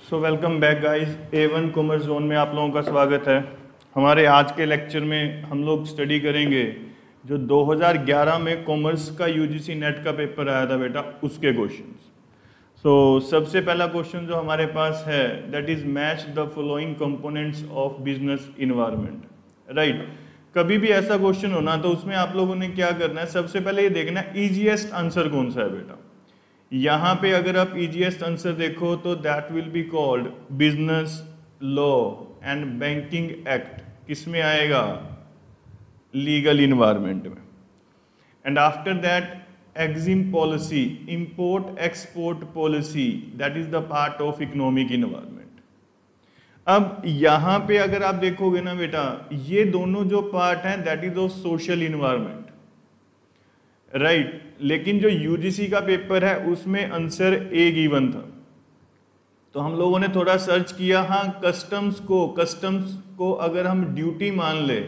So welcome back guys. A1 commerce zone में आप लोगों का स्वागत है। हमारे आज के लेक्चर में हम लोग स्टडी करेंगे जो 2011 में कॉमर्स का यूजीसी नेट का पेपर आया था बेटा, उसके क्वेश्चंस। सबसे पहला क्वेश्चन जो हमारे पास है that is match the following components of business environment. Right, कभी भी ऐसा क्वेश्चन होना तो उसमें आप लोगों ने क्या करना है, सबसे पहले ये देखना है इजीएस्ट आंसर कौन सा है बेटा। यहाँ पे अगर आप इजीएस्ट आंसर देखो तो that will be called business law and banking act. किस में आएगा? लीगल इन्वायरमेंट में। And after that EXIM policy, import export policy, that is the part of economic environment. अब यहाँ पे अगर आप देखोगे ना बेटा, ये दोनों जो पार्ट हैं that is of social environment. Right, लेकिन जो यूजीसी का पेपर है उसमें आंसर ए गिवन था, तो हम लोगों ने थोड़ा सर्च किया। हाँ, कस्टम्स को अगर हम ड्यूटी मान ले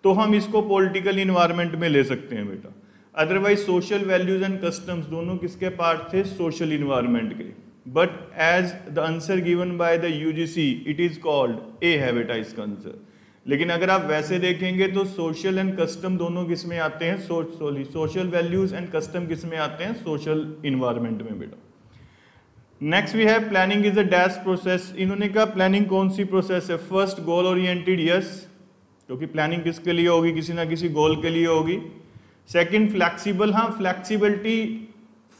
तो हम इसको पॉलिटिकल इन्वायरमेंट में ले सकते हैं बेटा। Otherwise social values and customs दोनों किसके पार्ट थे? सोशल इन्वायरमेंट के। But as the answer given by the UGC it is called a है बेटा इसका आंसर। लेकिन अगर आप वैसे देखेंगे तो सोशल एंड कस्टम दोनों किस में आते हैं? सोशल वैल्यूज एंड कस्टम किस में आते हैं? सोशल इन्वायरमेंट में बेटा। Next we have planning is a dash process. इन्होंने कहा प्लानिंग कौन सी प्रोसेस है? फर्स्ट गोल ओरिएंटेड, यस, क्योंकि प्लानिंग किसके लिए होगी? किसी ना किसी गोल के लिए होगी। सेकंड फ्लैक्सिबल, हाँ फ्लैक्सिबिलिटी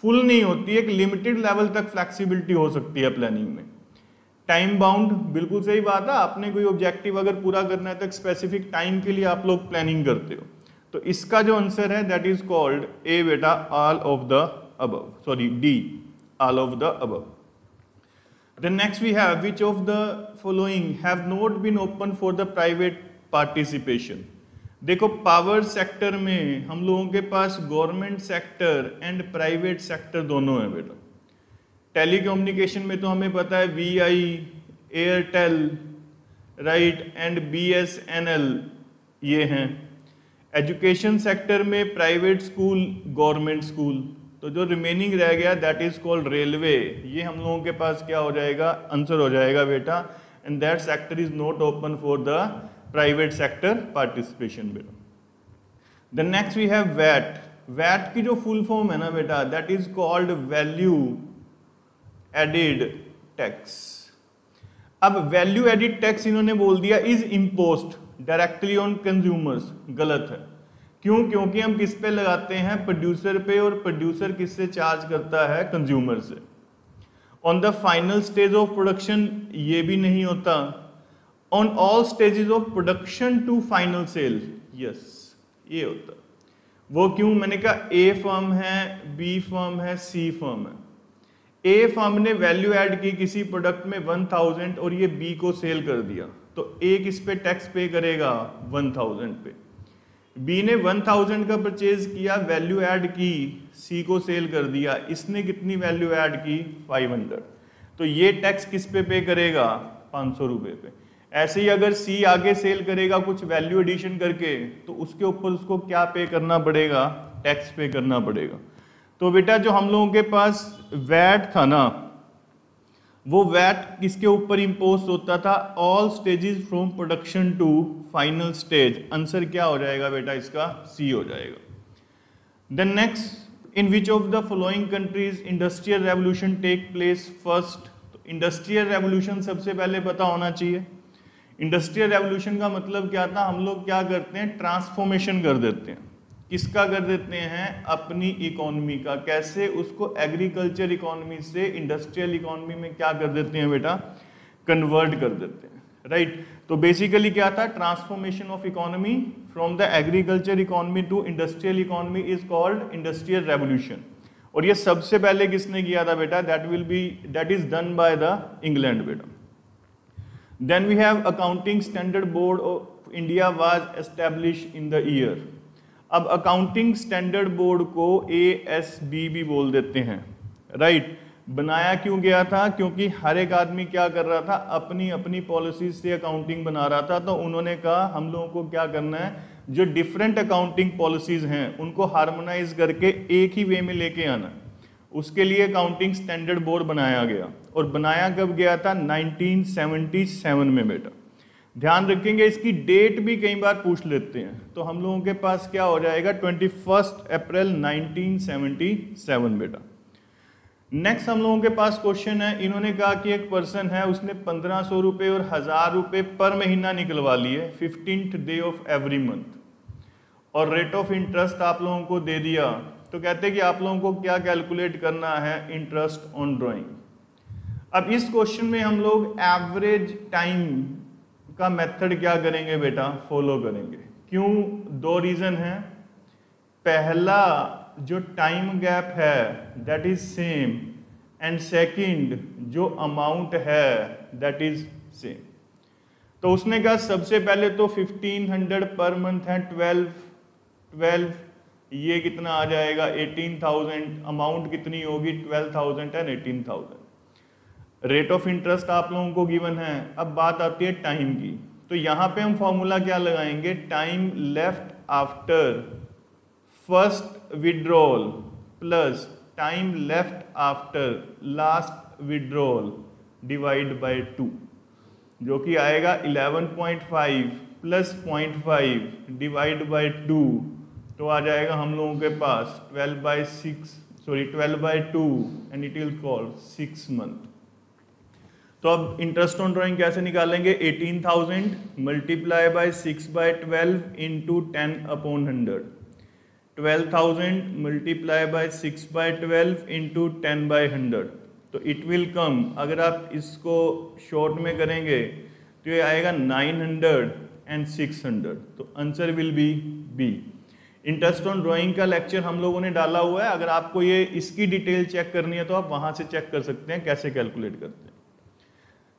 फुल नहीं होती, एक लिमिटेड लेवल तक फ्लैक्सिबिलिटी हो सकती है प्लानिंग में। टाइम बाउंड, बिल्कुल सही बात है, आपने कोई ऑब्जेक्टिव अगर पूरा करना है तो एक स्पेसिफिक टाइम के लिए आप लोग प्लानिंग करते हो। तो इसका जो आंसर है दैट इज कॉल्ड ए बेटा, all of the above, sorry D, all of the above. Then next we have which of the following have not been open for the private participation. देखो power sector में हम लोगों के पास government sector and private sector दोनों है बेटा। Telecommunication में तो हमें पता है Vi, Airtel, right, and BSNL ये हैं। एजुकेशन सेक्टर में प्राइवेट स्कूल, गवर्नमेंट स्कूल। तो जो रिमेनिंग रह गया दैट इज कॉल्ड रेलवे। ये हम लोगों के पास क्या हो जाएगा? आंसर हो जाएगा बेटा। And that sector is not open for the private sector participation बेटा। Then next we have VAT. VAT की जो फुल फॉर्म है ना बेटा that is called value added tax. अब वैल्यू एडिड टैक्स इन्होंने बोल दिया is imposed directly on consumers. गलत है। क्यों? क्योंकि हम किस पे लगाते हैं? प्रोड्यूसर पे, और प्रोड्यूसर किससे चार्ज करता है? कंज्यूमर से। On the final stage of production ये भी नहीं होता। On all stages of production to final sale, yes, ये होता। वो क्यों? मैंने कहा ए फर्म है, बी फर्म है, सी फर्म है। ए फर्म ने वैल्यू ऐड की किसी प्रोडक्ट में 1000 और ये बी को सेल कर दिया, तो ए किस पे टैक्स पे करेगा? 1000 पे। बी ने 1000 का परचेज किया, वैल्यू ऐड की, सी को सेल कर दिया, इसने कितनी वैल्यू ऐड की? 500। तो ये टैक्स किस पे करेगा? 500 रुपए पे। ऐसे ही अगर सी आगे सेल करेगा कुछ वैल्यू एडिशन करके तो उसके ऊपर उसको क्या पे करना पड़ेगा? टैक्स पे करना पड़ेगा। तो बेटा जो हम लोगों के पास वैट था ना, वो वैट किसके ऊपर इंपोज होता था? All stages from production to final stage. Answer क्या हो जाएगा बेटा इसका? सी हो जाएगा। Then next, in which of the following countries industrial revolution take place first. तो इंडस्ट्रियल रेवोल्यूशन सबसे पहले पता होना चाहिए। इंडस्ट्रियल रेवोल्यूशन का मतलब क्या था? हम लोग क्या करते हैं? ट्रांसफॉर्मेशन कर देते हैं। किसका कर देते हैं? अपनी इकोनॉमी का। कैसे? उसको एग्रीकल्चर इकोनॉमी से इंडस्ट्रियल इकोनॉमी में क्या कर देते हैं बेटा? कन्वर्ट कर देते हैं। राइट, तो बेसिकली क्या था? Transformation of economy from the agriculture economy to industrial economy is called industrial revolution. और ये सबसे पहले किसने किया था बेटा? That is done by the England बेटा। Then we have accounting standard board of India was established in the year. अब अकाउंटिंग स्टैंडर्ड बोर्ड को ASB भी बोल देते हैं। राइट, बनाया क्यों गया था? क्योंकि हर एक आदमी क्या कर रहा था? अपनी अपनी पॉलिसी से अकाउंटिंग बना रहा था। तो उन्होंने कहा हम लोगों को क्या करना है, जो डिफरेंट अकाउंटिंग पॉलिसीज हैं उनको हार्मोनाइज करके एक ही वे में लेके आना है। उसके लिए अकाउंटिंग स्टैंडर्ड बोर्ड बनाया गया, और बनाया कब गया था? 1977 में बेटा। ध्यान रखेंगे इसकी डेट भी कई बार पूछ लेते हैं, तो हम लोगों के पास क्या हो जाएगा? 21 अप्रैल 1977 बेटा। नेक्स्ट हम लोगों के पास क्वेश्चन है, इन्होंने कहा कि एक पर्सन है, उसने 1500 रुपये और 1000 रुपये पर महीना निकलवा लिए 15th day of every month, और रेट ऑफ इंटरेस्ट आप लोगों को दे दिया। तो कहते हैं कि आप लोगों को क्या कैलकुलेट करना है? Interest on drawing. अब इस क्वेश्चन में हम लोग एवरेज टाइम का मेथड क्या करेंगे बेटा? फॉलो करेंगे। क्यों? दो रीजन है। पहला, जो टाइम गैप है that is same, and second, जो अमाउंट है दैट इज सेम। तो उसने कहा सबसे पहले तो 1500 पर मंथ है, 12 ये कितना आ जाएगा? 18,000। अमाउंट कितनी होगी? 12,000 एंड 18,000। रेट ऑफ इंटरेस्ट आप लोगों को गिवन है। अब बात आती है टाइम की, तो यहां पे हम फॉर्मूला क्या लगाएंगे? Time left after first withdrawal plus time left after last withdrawal divide by 2, जो कि आएगा 11.5 प्लस 0.5 डिवाइड बाय 2, तो आ जाएगा हम लोगों के पास 12/2 and it will call 6 month. तो अब इंटरेस्ट ऑन ड्राइंग कैसे निकालेंगे? 18,000 multiply by 6/12 into 10/100, 12,000 multiply by 6/12 into 10/100, तो इट विल कम, अगर आप इसको शॉर्ट में करेंगे तो ये आएगा 900 एंड 600, तो answer will be B. Interest on drawing का लेक्चर हम लोगों ने डाला हुआ है, अगर आपको ये इसकी डिटेल चेक करनी है तो आप वहां से चेक कर सकते हैं कैसे कैलकुलेट करते हैं।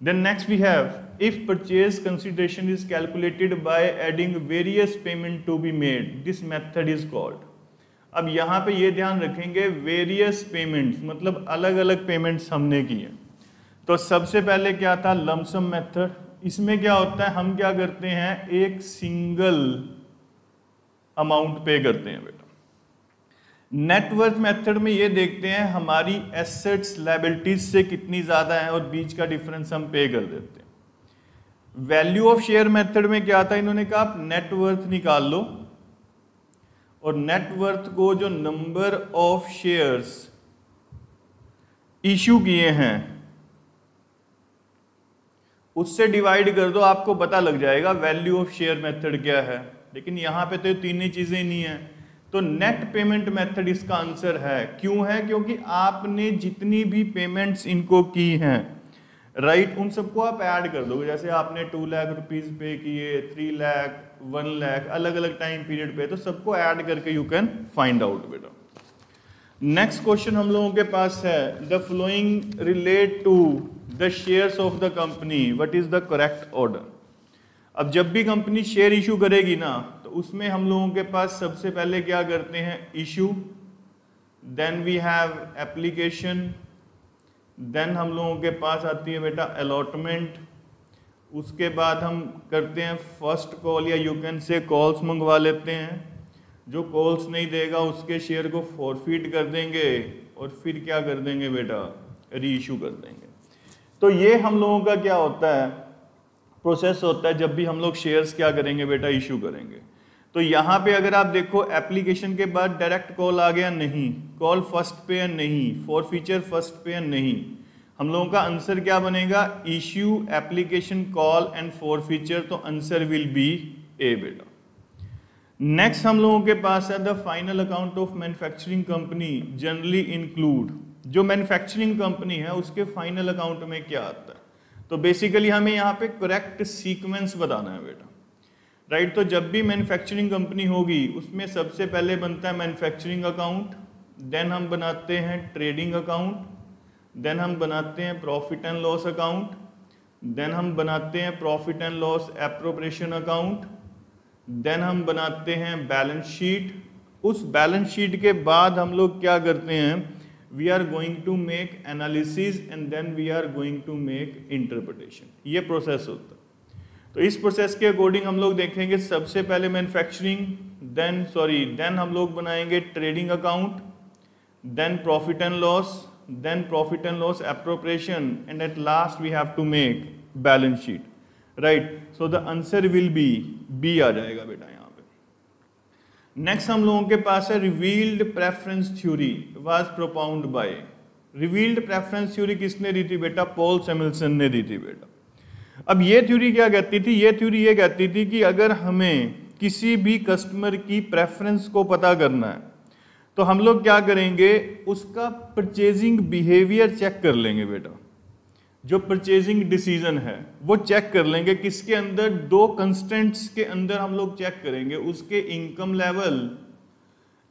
Then next we have, if purchase consideration is calculated by adding various payment to be made, this method is called। अब यहाँ पे ये ध्यान रखेंगे, various payments मतलब अलग अलग पेमेंट्स हमने की हैं। तो सबसे पहले क्या था? Lump sum method. इसमें क्या होता है? हम क्या करते हैं? एक सिंगल अमाउंट पे करते हैं बेटा। नेटवर्थ मेथड में ये देखते हैं हमारी एसेट्स लायबिलिटीज से कितनी ज्यादा है और बीच का डिफरेंस हम पे कर देते हैं। वैल्यू ऑफ शेयर मेथड में क्या था? इन्होंने कहा आप नेटवर्थ निकाल लो, और नेटवर्थ को जो नंबर ऑफ शेयर्स इश्यू किए हैं उससे डिवाइड कर दो, आपको पता लग जाएगा वैल्यू ऑफ शेयर मेथड क्या है। लेकिन यहां पे तो तीन ही चीजें नहीं है, तो नेट पेमेंट मेथड इसका आंसर है। क्यों है? क्योंकि आपने जितनी भी पेमेंट्स इनको की हैं, राइट, उन सबको आप ऐड कर दोगे। जैसे आपने 2 लाख रुपीज पे किए, 3 लाख, 1 लाख, अलग अलग टाइम पीरियड पे, तो सबको ऐड करके यू कैन फाइंड आउट बेटा। नेक्स्ट क्वेश्चन हम लोगों के पास है, the flowing relate to the shares of the company, what is the correct order. अब जब भी कंपनी शेयर इशू करेगी ना, तो उसमें हम लोगों के पास सबसे पहले क्या करते हैं? Issue, then we have application, then हम लोगों के पास आती है बेटा अलॉटमेंट, उसके बाद हम करते हैं फर्स्ट कॉल, या यू कैन से कॉल्स मंगवा लेते हैं। जो कॉल्स नहीं देगा उसके शेयर को फॉरफिट कर देंगे, और फिर क्या कर देंगे बेटा? री इशू कर देंगे। तो ये हम लोगों का क्या होता है? प्रोसेस होता है जब भी हम लोग शेयर्स क्या करेंगे बेटा? इशू करेंगे। तो यहाँ पे अगर आप देखो, एप्लीकेशन के बाद डायरेक्ट कॉल आ गया, नहीं, कॉल फर्स्ट पे है, नहीं, फॉरफीचर फर्स्ट पे है, नहीं, हम लोगों का आंसर क्या बनेगा? Issue, application, call and forfeiture, तो आंसर विल बी ए बेटा। नेक्स्ट हम लोगों के पास है the final account of manufacturing company generally include. जो मैन्युफैक्चरिंग कंपनी है उसके फाइनल अकाउंट में क्या आता है? तो बेसिकली हमें यहाँ पे करेक्ट सीक्वेंस बताना है बेटा, राइट। तो जब भी मैन्युफैक्चरिंग कंपनी होगी उसमें सबसे पहले बनता है मैन्युफैक्चरिंग अकाउंट, देन हम बनाते हैं ट्रेडिंग अकाउंट, देन हम बनाते हैं profit and loss account, then हम बनाते हैं profit and loss appropriation account, then हम बनाते हैं बैलेंस शीट। उस बैलेंस शीट के बाद हम लोग क्या करते हैं? We are going to make analysis and then we are going to make interpretation. ये प्रोसेस होता है। तो इस प्रोसेस के अकॉर्डिंग हम लोग देखेंगे सबसे पहले मैन्युफैक्चरिंग, देन हम लोग बनाएंगे trading account, then profit and loss appropriation, and at last we have to make balance sheet, right? So the answer will be B आ जाएगा बेटा यहाँ पे। नेक्स्ट हम लोगों के पास है revealed preference theory was propounded by. Revealed preference theory किसने दी थी बेटा? पॉल सैमुअल्सन ने दी थी बेटा। अब ये थ्योरी क्या कहती थी? ये थ्योरी ये कहती थी कि अगर हमें किसी भी कस्टमर की प्रेफरेंस को पता करना है तो हम लोग क्या करेंगे, उसका परचेजिंग बिहेवियर चेक कर लेंगे बेटा। जो परचेजिंग डिसीजन है वो चेक कर लेंगे, किसके अंदर? दो कंस्टेंट्स के अंदर हम लोग चेक करेंगे, उसके इनकम लेवल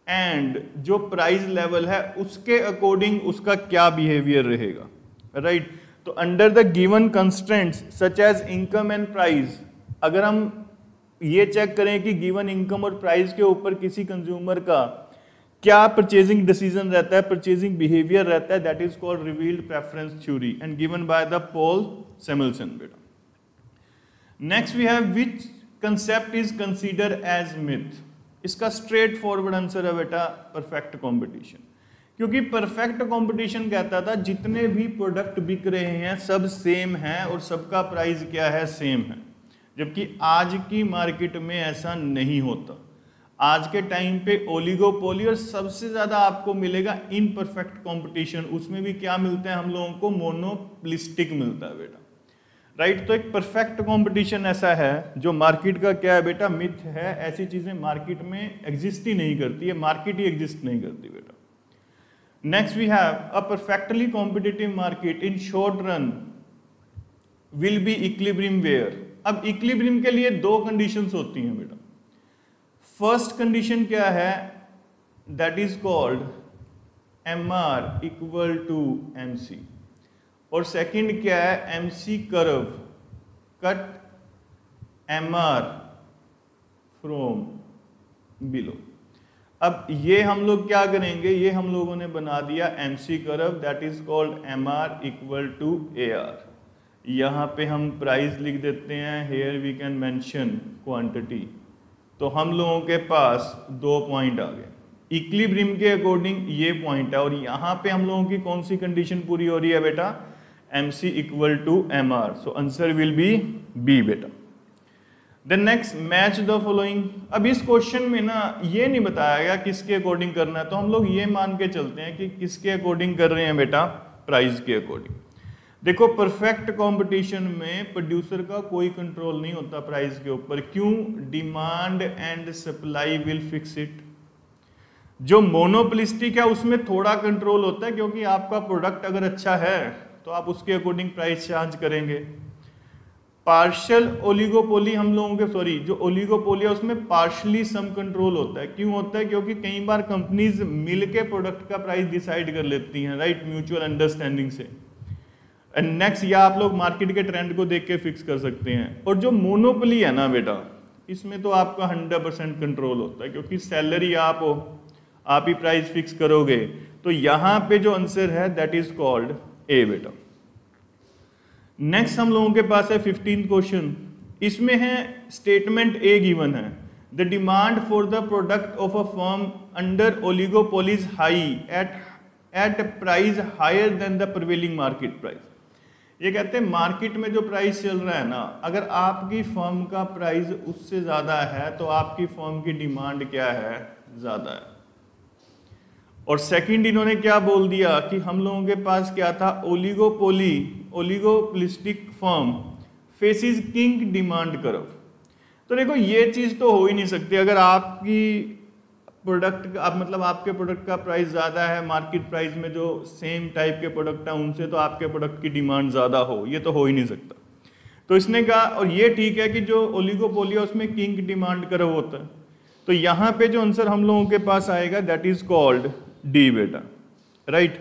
एंड जो प्राइस लेवल है उसके अकॉर्डिंग उसका क्या बिहेवियर रहेगा, राइट? तो under the given constants such as income and price, अगर हम ये चेक करें कि गिवन इनकम और प्राइस के ऊपर किसी कंज्यूमर का क्या परचेजिंग डिसीजन रहता है, परचेजिंग बिहेवियर रहता है, that is called revealed preference theory and given by the Paul Samuelson बेटा। Next we have which concept is consider as myth. इसका स्ट्रेट फॉरवर्ड आंसर है बेटा परफेक्ट कंपटीशन, क्योंकि परफेक्ट कंपटीशन कहता था जितने भी प्रोडक्ट बिक रहे हैं सब सेम है और सबका प्राइस क्या है? सेम है। जबकि आज की मार्केट में ऐसा नहीं होता। आज के टाइम पे ओलिगोपोली और सबसे ज्यादा आपको मिलेगा इनपरफेक्ट कंपटीशन, उसमें भी क्या मिलता है हम लोगों को? मोनोपोलिस्टिक मिलता है बेटा, राइट? तो एक परफेक्ट कंपटीशन ऐसा है जो मार्केट का क्या है बेटा? मिथ है। ऐसी चीजें मार्केट में एग्जिस्ट ही नहीं करती है, मार्केट ही एग्जिस्ट नहीं करती बेटा। Next we have a perfectly competitive market in short run will be equilibrium where. अब इक्विलिब्रियम के लिए दो कंडीशंस होती हैं बेटा। फर्स्ट कंडीशन क्या है? That is called MR equal to MC, और सेकंड क्या है? MC curve cut MR from below. अब ये हम लोग क्या करेंगे? ये हम लोगों ने बना दिया MC curve, that is called MR equal to AR। यहाँ पे हम प्राइस लिख देते हैं, here we can mention quantity. तो हम लोगों के पास दो पॉइंट आ गए, इक्विलिब्रियम के अकॉर्डिंग ये पॉइंट है, और यहाँ पे हम लोगों की कौन सी कंडीशन पूरी हो रही है बेटा? MC equal to MR। So answer will be B बेटा। Then next match the following. अब इस क्वेश्चन में ना ये नहीं बताया गया किसके अकॉर्डिंग करना है, तो हम लोग ये मान के चलते हैं कि किसके अकॉर्डिंग कर रहे हैं बेटा? प्राइस के अकॉर्डिंग। देखो परफेक्ट कंपटीशन में प्रोड्यूसर का कोई कंट्रोल नहीं होता प्राइस के ऊपर। क्यों? Demand and supply will fix it. जो मोनोपोलिस्टिक है उसमें थोड़ा कंट्रोल होता है, क्योंकि आपका प्रोडक्ट अगर अच्छा है तो आप उसके अकॉर्डिंग प्राइस चार्ज करेंगे। पार्शियल ओलिगोपोली हम लोगों के, सॉरी, जो ओलिगोपोली है उसमें पार्शली सम कंट्रोल होता है। क्यों होता है? क्योंकि कई बार कंपनीज मिलके प्रोडक्ट का प्राइस डिसाइड कर लेती हैं, राइट, म्यूचुअल अंडरस्टैंडिंग से। एंड नेक्स्ट, या आप लोग मार्केट के ट्रेंड को देख के फिक्स कर सकते हैं। और जो मोनोपोली है ना बेटा, इसमें तो आपका 100% कंट्रोल होता है, क्योंकि सैलरी आप हो, आप ही प्राइस फिक्स करोगे। तो यहां पे जो आंसर है दैट इज कॉल्ड ए बेटा। नेक्स्ट हम लोगों के पास है 15th क्वेश्चन। इसमें है स्टेटमेंट ए गिवन है, the demand for the product of a firm under oligopoly is high at price higher than the prevailing market price. ये कहते हैं मार्केट में जो प्राइस चल रहा है ना, अगर आपकी फर्म का प्राइस उससे ज्यादा है तो आपकी फर्म की डिमांड क्या है? ज्यादा है। और सेकंड इन्होंने क्या बोल दिया कि हम लोगों के पास क्या था? Oligopolistic firm faces kinked demand curve. तो देखो ये चीज तो हो ही नहीं सकती। अगर आपकी प्रोडक्ट आप मतलब आपके प्रोडक्ट का प्राइस ज़्यादा है मार्केट प्राइस में जो सेम टाइप के प्रोडक्ट हैं उनसे, तो आपके प्रोडक्ट की डिमांड ज़्यादा हो, ये तो हो ही नहीं सकता। तो इसने कहा, और ये ठीक है कि जो ओलिगोपोली है उसमें किंग डिमांड कर्व होता है। तो यहाँ पे जो आंसर हम लोगों के पास आएगा दैट इज कॉल्ड डी बेटा, राइट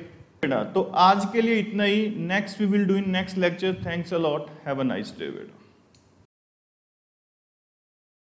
बेटा। तो आज के लिए इतना ही। Next we will do in next lecture. Thanks a lot, have a nice day बेटा।